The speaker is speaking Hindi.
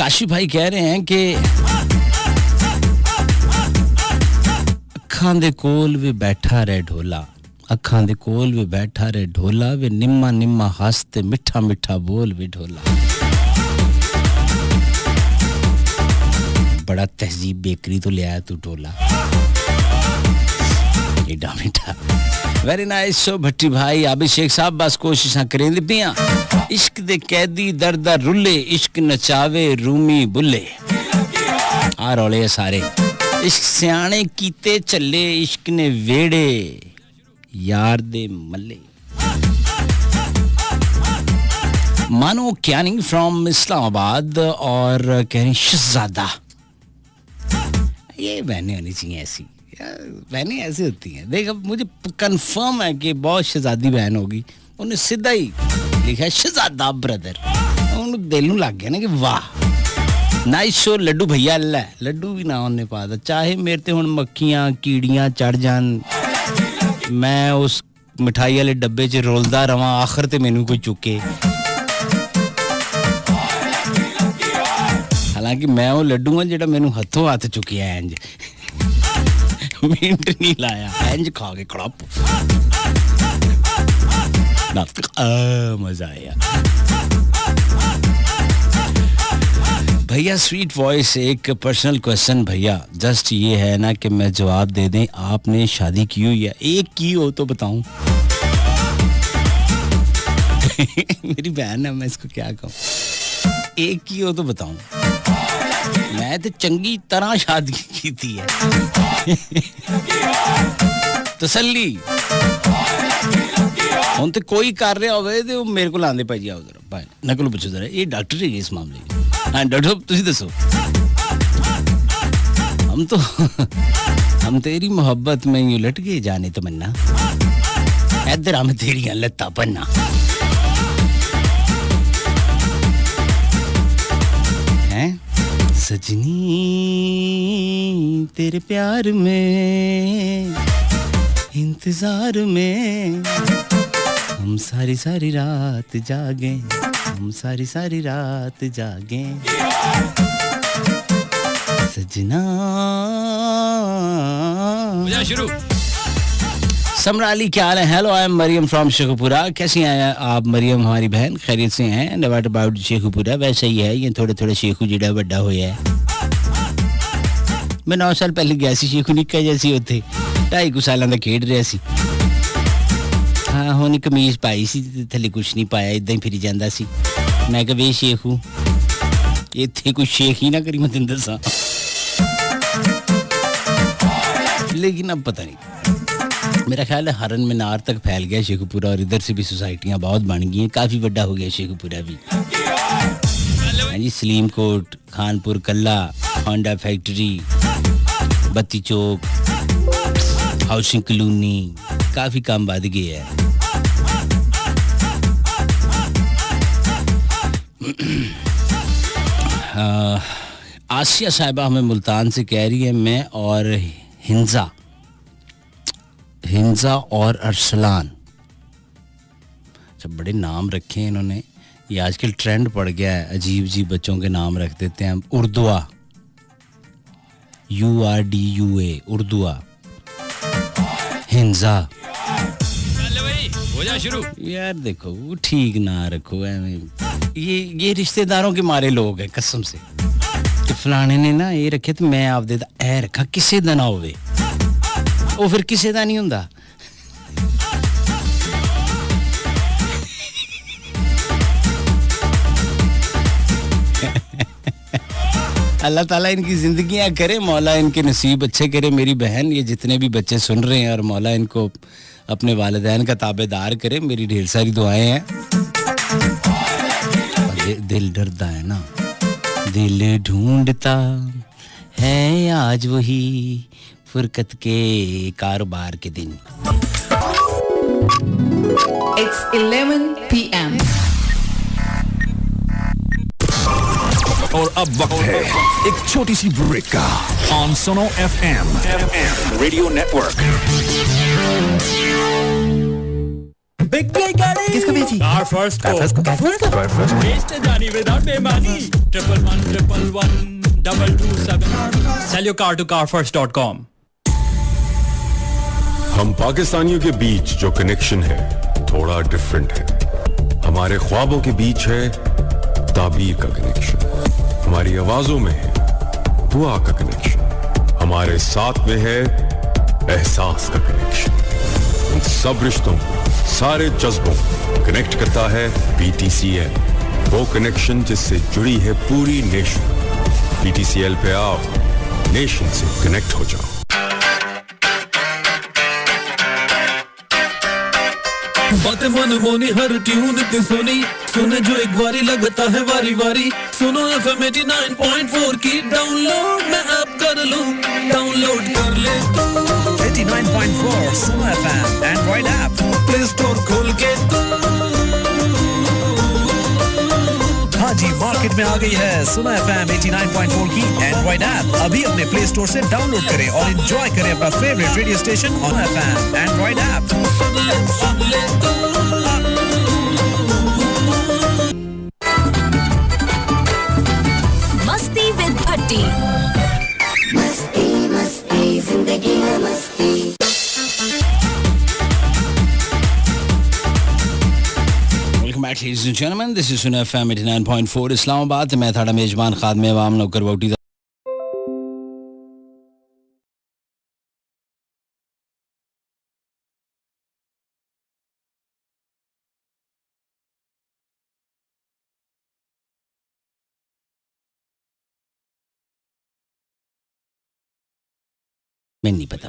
काशी भाई कह रहे हैं कि अखां दे कोल वे बैठा रहे ढोला, अखां दे कोल वे बैठा रहे ढोला, वे निम्मा निम्मा हंसते मिठा मिठा बोल वे ढोला। बड़ा तहजीब बेकरी तो ले आया तू ढोला, एडा मिठा। वेरी नाइस सो भट्टी भाई। अभिषेक साहब बस कोशिशां करेंदे पियां, इश्क दे कैदी दर्दा रुले, इश्क नचावे रूमी बुल्ले। आ रौले सारे इश्क सियाने कीते चले, इश्क ने वेड़े यार दे मल्ले। मानो क्यानी फ्रॉम इस्लामाबाद और कह रही शहजादा, ये बहनें होनी चाहिए ऐसी, बहनें ऐसी होती हैं। देख अब मुझे कंफर्म है कि बहुत शहजादी बहन होगी, उन्हें सीधा ही लिखा है शहजादा ब्रदर, उन्हें दिल नूं लग गया ना कि वाह नाइस शो लड्डू भैया। लड्डू भी ना उन्हें पाता, चाहे मेरे ते हुण मक्खियां कीड़ियां चढ़ जान, मैं उस मिठाई वाले डब्बे च रोलदा रवां, आखिर ते मैनू कोई चुके। हालांकि मैं वो लड्डू हां जेड़ा मैनू हथों हथ चुकिया है, इंज मिंट नहीं लाया, इंज खा के खड़प मजा आया। भैया स्वीट वॉइस, एक पर्सनल क्वेश्चन भैया, जस्ट ये है ना कि मैं जवाब दे दें, आपने शादी की हुई है? एक की हो तो बताऊं। मेरी बहन है, मैं इसको क्या कहूं, एक की हो तो बताऊं। मैं तो चंगी तरह शादी की थी है। तसल्ली हुण ते कोई कर रहा होवे ते वो मेरे को आंदे भाई आओ जरा, भाई नकल पूछो जरा, ये डॉक्टर है इस मामले में। हाँ डॉक्टर साहब तुसी दसो। हम तेरी मोहब्बत में यूं लट गए जाने तमन्ना, इधर हम तेरी लत्ता पन्ना। हैं सजनी तेरे प्यार में इंतजार में हम सारी सारी रात जागे, हम सारी सारी रात जागे सजना। शुरू समराली क्या हाल है? Hello I am Maryam from Sheikhupura. कैसी हैं आप मरियम हमारी बहन? खैरियत से हैं? And what about Sheikhupura? वैसा ही है, ये थोड़े थोड़े शेखू जिड़ा बड़ा होया है। मैं 9 साल पहले गया सी, शेखू निक्का जैसी होते 2.5 साल का खेड रहा सी। हाँ हुण कमीज पाई सी, थले कुछ नहीं पाया, इदां ही फिरी जांदा सी। मैं कहा वे शेखू इत्थे कोई शेख ही ना करी, मैं तैनूं दसां। लेकिन अब पता नहीं, मेरा ख्याल है हरन मीनार तक फैल गया शेखुपुरा, और इधर से भी सोसाइटियाँ बहुत बन गई हैं, काफ़ी बड़ा हो गया शेखुपुरा भी। हाँ जी, सलीम कोट, खानपुर कल्ला, होंडा फैक्ट्री, बत्ती चौक, हाउसिंग कॉलोनी, काफ़ी काम बढ़ गया है। आसिया साहिबा हमें मुल्तान से कह रही है, मैं और हिंजा और अरसलान, अच्छा बड़े नाम रखे हैं इन्होंने, ये आजकल ट्रेंड पड़ गया है, अजीब अजीब बच्चों के नाम रख देते हैं। उर्दुआ, URDUA, उर्दुआ, हिंजा। हो जा शुरू यार, देखो वो ठीक ना रखो ऐਵੇਂ, ये रिश्तेदारों के मारे लोग हैं कसम से, कि फलाने ने ना ये रखे तो मैं आप देता ऐ रखा, किसे दा ना होवे, वो फिर किसे दा नहीं हुंदा। अल्लाह ताला इनकी जिंदगियां करे, मौला इनके नसीब अच्छे करे। मेरी बहन, ये जितने भी बच्चे सुन रहे हैं, और मौला इनको अपने वालिदैन का ताबेदार करे, मेरी ढेर सारी दुआएं हैं। दिल डरता है ना, दिल ढूंढता है आज वही फुरकत के कारोबार के दिन। It's 11 PM और अब वक्त है एक छोटी सी ब्रेक का on Suno FM radio network. Big break गाड़ी किसको भेजी? कार फर्स्ट को बेचते जानी विदाउट बेईमानी 11111112227 Sell your car to carfirst.com. हम पाकिस्तानियों के बीच जो कनेक्शन है थोड़ा डिफरेंट है. हमारे ख्वाबों के बीच है ताबीर का कनेक्शन. हमारी आवाजों में है दुआ का कनेक्शन. हमारे साथ में है एहसास का कनेक्शन. इन सब रिश्तों को, सारे जज्बों को कनेक्ट करता है BTCL. वो कनेक्शन जिससे जुड़ी है पूरी नेशन. BTCL पे आओ, नेशन से कनेक्ट हो जाओ. बातें मन मोनी हर ट्यून इतनी सोनी सुने जो एक बारी लगता है वारी वारी सुनो FM 89.4 की डाउनलोड मैं ऐप कर लूं डाउनलोड कर ले तू 89.4 सुनो FM Android app play store खोल के तू हाँ जी मार्केट में आ गई है सुनो FM 89.4 की एंड्रॉइड ऐप. अभी अपने प्ले स्टोर से डाउनलोड करें और एंजॉय करें अपना favourite radio station on FM Android app. सुन ले तू मस्ती विद भट्टी. मस्ती मस्ती जिंदगी है मस्ती. Welcome back ladies and gentlemen, this is Suno FM 89.4 Islamabad. मैं थाड़ा मेजबान खादमे अवाम नौकर बौटी. मैं नहीं पता.